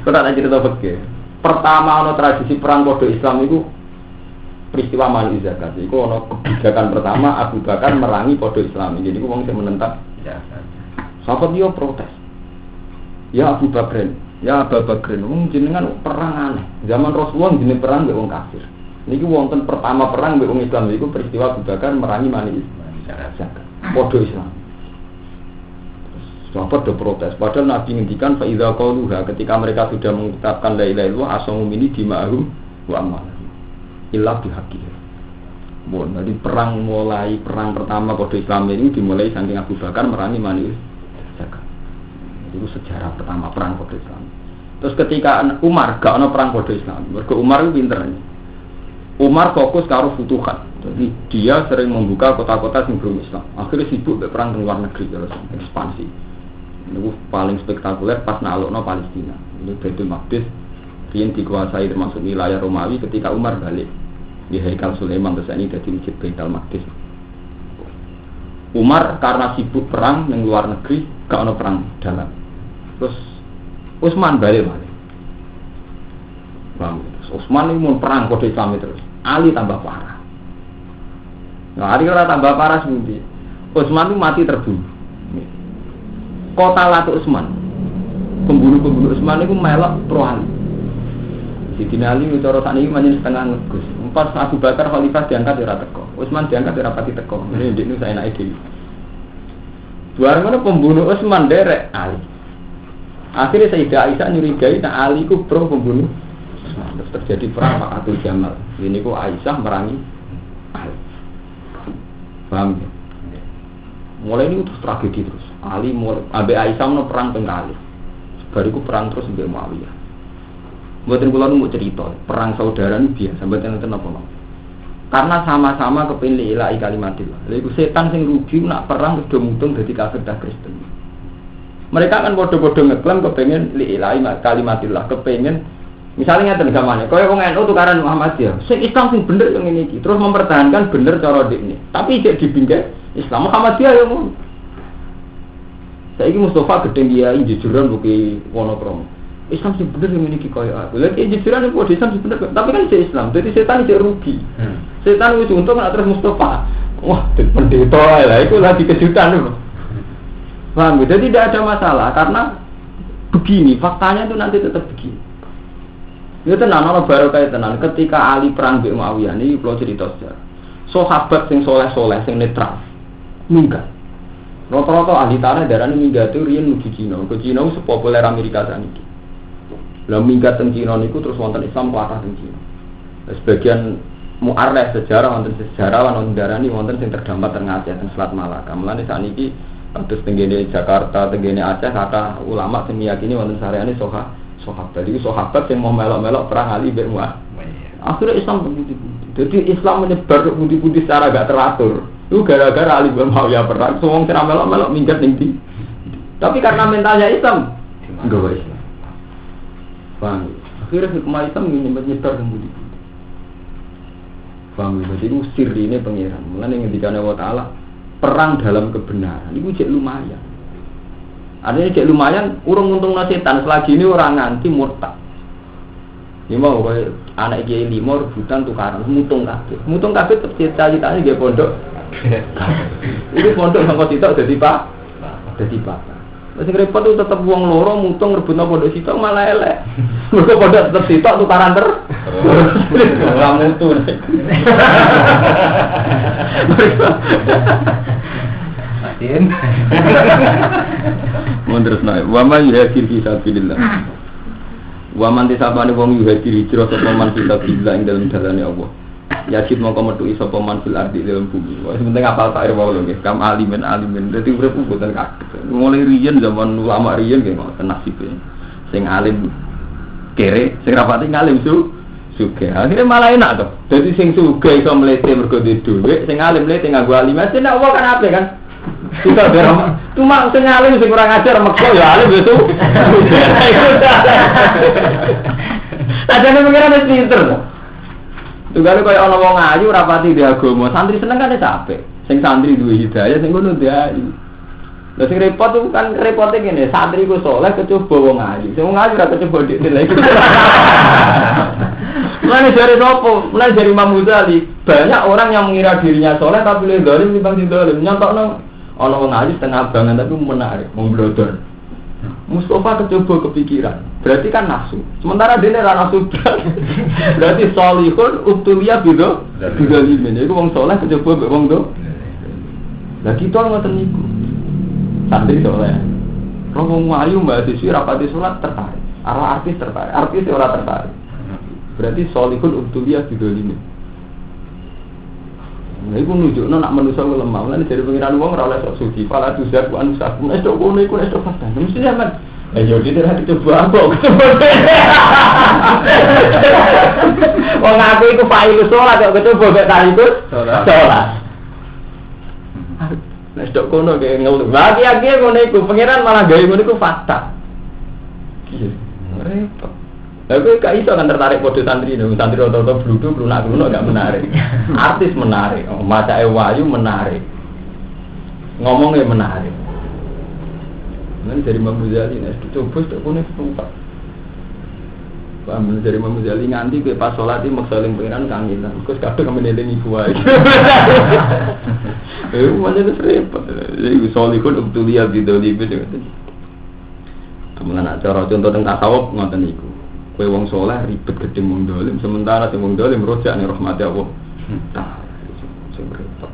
Kau tak cerita fikih. Pertama ono tradisi perang pondok Islam itu peristiwa Mani Zakat. Itu ono kebijakan pertama Abu Bakar merangi pondok Islam. Jadi aku mau menentang. Sahabat dia protes. Ya Abu Bakar. Ya Abu Bakar, jenengan perang aneh. Zaman Rasulullah jeneng perang mbek wong kafir. Niki wonten pertama perang mbek wong Islam niku peristiwa Abu Bakar merangi Mani Zakat. Padha Islam. Sahabat do protes. Padahal Nabi ngendikan fa idza qaluha ketika mereka sudah mengucapkan la ilaha illallah asamu mini dima'hum wa amalahum. Illa bihaqi. Bon, jadi perang pertama pada Islam ini dimulai saking Abu Bakar merangi Mani Zakat. Itu sejarah pertama perang pada Islam. Terus ketika Umar gak ada perang pada Islam, mergo Umar itu pinter. Umar fokus karo futuhat. Jadi dia sering membuka kota-kota yang belum Islam. Akhirnya sibuk be perang di luar negeri terus ekspansi. Itu paling spektakuler pas nalokno Palestina. Ini Baitul Maqdis yang dikuasai termasuk wilayah Romawi ketika Umar balik di Haikal Sulaiman terus ini jadi masjid Baitul Maqdis. Umar karena sibuk perang yang luar negeri gak ada perang dalam. Terus Utsman balik. Terus Utsman ini mau perang kode Islam terus. Ali tambah parah. Nah, Ali ora tambah parah semuanya. Utsman itu mati terbunuh. Kota Latu Utsman. Pembunuh Utsman itu melok pro Ali. Sidina Ali cara sakniki manjen setengah ngegus. Pas Abu Bakar khalifah diangkat ora teko. Utsman diangkat ora pati teko. Ini ndekne saya enake dhewe. Bareng ngono pembunuh Utsman derek Ali. Akhirnya Sayyidah Aisyah nyurigai nah Ali ku pro pembunuh. Terus terjadi perang Ma'atul Jamal. Ini ku Aisyah merangi Ali. Paham ya? Mulai ini terus tragedi terus. Ali mulai Abe Aisyah mau perang teng Ali. Bariku perang terus mbek Muawiyah. Mboten kula nu cerita, perang saudara ini biasa mboten enten apa-apa. Karena sama-sama kepengin ilahi kalimatillah. Lha iku setan sing rugi nak perang sudah mutung dadi kafir dah Kristen. Mereka kan bodoh-bodoh ngeklaim kepengen li'ilai kalimatillah, kepengen misalnya ngeten gamane, kaya wong NU tukaran Muhammadiyah, sing Islam sing bener yang ini terus mempertahankan bener cara dekne. Tapi cek dibingkai Islam Muhammadiyah ya ngono. Saiki Mustafa gedeng dia jujuran buki Wonokromo. Islam sing bener yang ini kaya aku. Lha iki jujuran kok Islam sing bener, tapi kan cek Islam. Jadi setan cek rugi. Setan wis untung nek terus Mustafa. Wah, pendeta lah iku lagi kejutan lho. Paham? Jadi tidak ada masalah karena begini, faktanya itu nanti tetap begini. Itu tenan ana barokah tenan ketika Ali perang mbek Muawiyah niki kula cerita sejarah. Sahabat sing soleh-soleh sing netral minggat. Rata-rata ahli tanah darane minggat itu riyen nuju Cina. Ke Cina sepopuler Amerika saniki. Lah minggat teng Cina niku terus wonten Islam kuatah teng Cina. Sebagian mu'arrikh sejarah wonten sejarawan wonten darani wonten sing terdampar teng Aceh teng Selat Malaka. Mulane sakniki kados tenggene Jakarta, tenggene Aceh kata ulama sing meyakini wonten sareane sahabat. Iku sahabat sing mau melok-melok perang Ali mbek Mu'ad. Akhirnya Islam putih-putih. Jadi Islam menyebar putih-putih secara gak teratur. Itu gara-gara Ali bin Muawiyah perang. Semua orang melok-melok minggat ning ndi. Tapi karena mentalnya Islam, enggak Islam. Paham? Akhirnya hikmah Islam menyebar putih-putih. Paham? Jadi itu sirri ini pengiran. Mulane ngendikane Allah Taala perang dalam kebenaran. Itu cek lumayan. Artinya cek lumayan. Urung untungna setan selagi ini orang nganti murtad. Ini mau anak kiai 5 rebutan tukaran mutung kabeh cita-citane nggih pondok. Iki pondok sangko sitok dadi pak. Wis repot tuh tetep wong loro mutung rebutno pondok sitok malah elek. Mergo pondok tetep sitok tukaran ora mutu. Masin. Mundur naik. Wa man yahdir fi sabilillah. Wa man tisabane wong yuhajir hijrah sapa man fisabilillah ing dalem dalane Allah. Yajid mongko metuki sapa man fil ardi dalem bumi. Wis penting apal tak wae lho nggih. Kam alimen. Dadi urip mboten kaget. Mulai riyen zaman ulama riyen nggih ngoten nasibe. Sing alim kere, sing rapati ngalim sugih. Akhire malah enak to. Dadi sing sugih iso mlete mergo dhuwit, sing alim mlete nganggo alim. Mesti nek Allah kan ape kan? Kita berama, cuma sengalim sing kurang ajar makso ya alim itu. Ajane pengiran wis pinter. Tugale koyo ana wong ayu rapati di agama, santri seneng kan capek. Sing santri duwe hidayah sing ngono diayu. Lah sing repot tuh kan repote ngene, santri ku saleh kecoba wong ayu. Sing wong ayu ora kecoba dik lha iku. Mulane dari sopo? Mulane dari Imam Ghazali, banyak orang yang mengira dirinya saleh tapi lebih zalim timbang sing zalim. Nyontokno ana wong ayu setengah abangan tapi menarik, memblodor. Mustafa kecoba kepikiran. Berarti kan nafsu. Sementara dene ora nafsu. Berarti salihun ubtuliya bido limen. Iku wong saleh kecoba mbek wong do. Lah kita ngoten niku. Santri saleh. Wong ayu mahasiswa rapati salat tertarik. Artis tertarik. Artis ora tertarik. Berarti salihun ubtuliya bido limen. Nah, iku nunjukno nak manusa ku lemah. Lan dari pengiran wong ora oleh sok suci. Fala tuzak wa anusakum. Nek tok kono iku nek tok fasta. Mesti sampean. Ayo kita ra dicoba apa. Wong aku iku failu salat kok kecoba mek tariku salat. Nek tok kono ge ngeluh. Lagi ngono iku pengiran malah gawe ngono iku fasta. Iya. Repot. Aku gak iso kan tertarik pada santri nih, santri roto-roto bluduk, lunak-lunak gak menarik. Artis menarik, macake wayu menarik, ngomongnya menarik. Nanti dari Imam Ghazali, nih coba tak punya tempat. Paham dari Imam Ghazali nganti ke pas sholat ini maksaling pengiran kangenan, terus kadang kami neling ibu aja. Mana itu repot, jadi solihun ubtuliyah bidolibin. Kemudian cara contoh tentang tasawuf ngoten niku. Kowe wong saleh ribet gedhe wong dolim, sementara sing wong dolim rojak ning rahmat Allah. Tah, sing repot.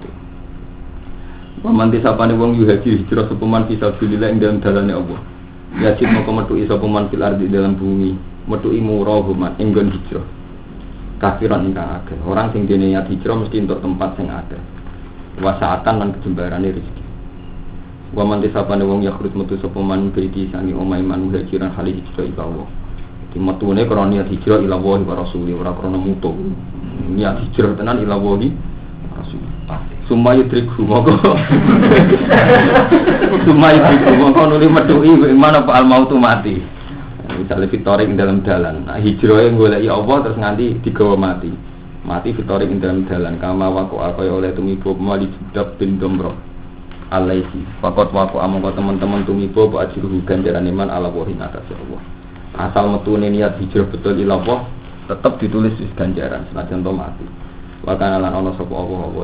Pamanti sapane wong yuhaji hijrah sepeman fisabilillah ing dalem dalane Allah. Yajid moko metu isa peman fil ardi dalam bumi, metuki murahuman ing nggon hijrah. Kafiran ingkang akeh. Orang sing dene niat hijrah mesti entuk tempat sing akeh. Wasaatan lan kejembarane rezeki. Wa man tisapane wong yakhrut metu sepeman beiti sangi omahe man muhajiran hali hijrah ila Allah. Matune krana niat hijrah ila Allah wa rasuli ora krana mutu. Niat hijrah tenan ila Allah rasul. Summa yudriku moko. Summa yudriku moko nuli metuki mana pak al mautu mati. Misale fitorik ing dalam dalan. Nah hijrah e goleki Allah terus nganti digawa mati. Mati fitorik ing dalam dalan kama waqo kaya oleh tumibo mali judab bin domro. Alaihi. Fakot waqo among teman-teman tumibo ajruhu ganjaran iman ala wahin atas Allah. Asal metune niat hijrah betul ila Allah tetap ditulis ganjaran senajan to mati. Wa kana lan ana sapa Allah wa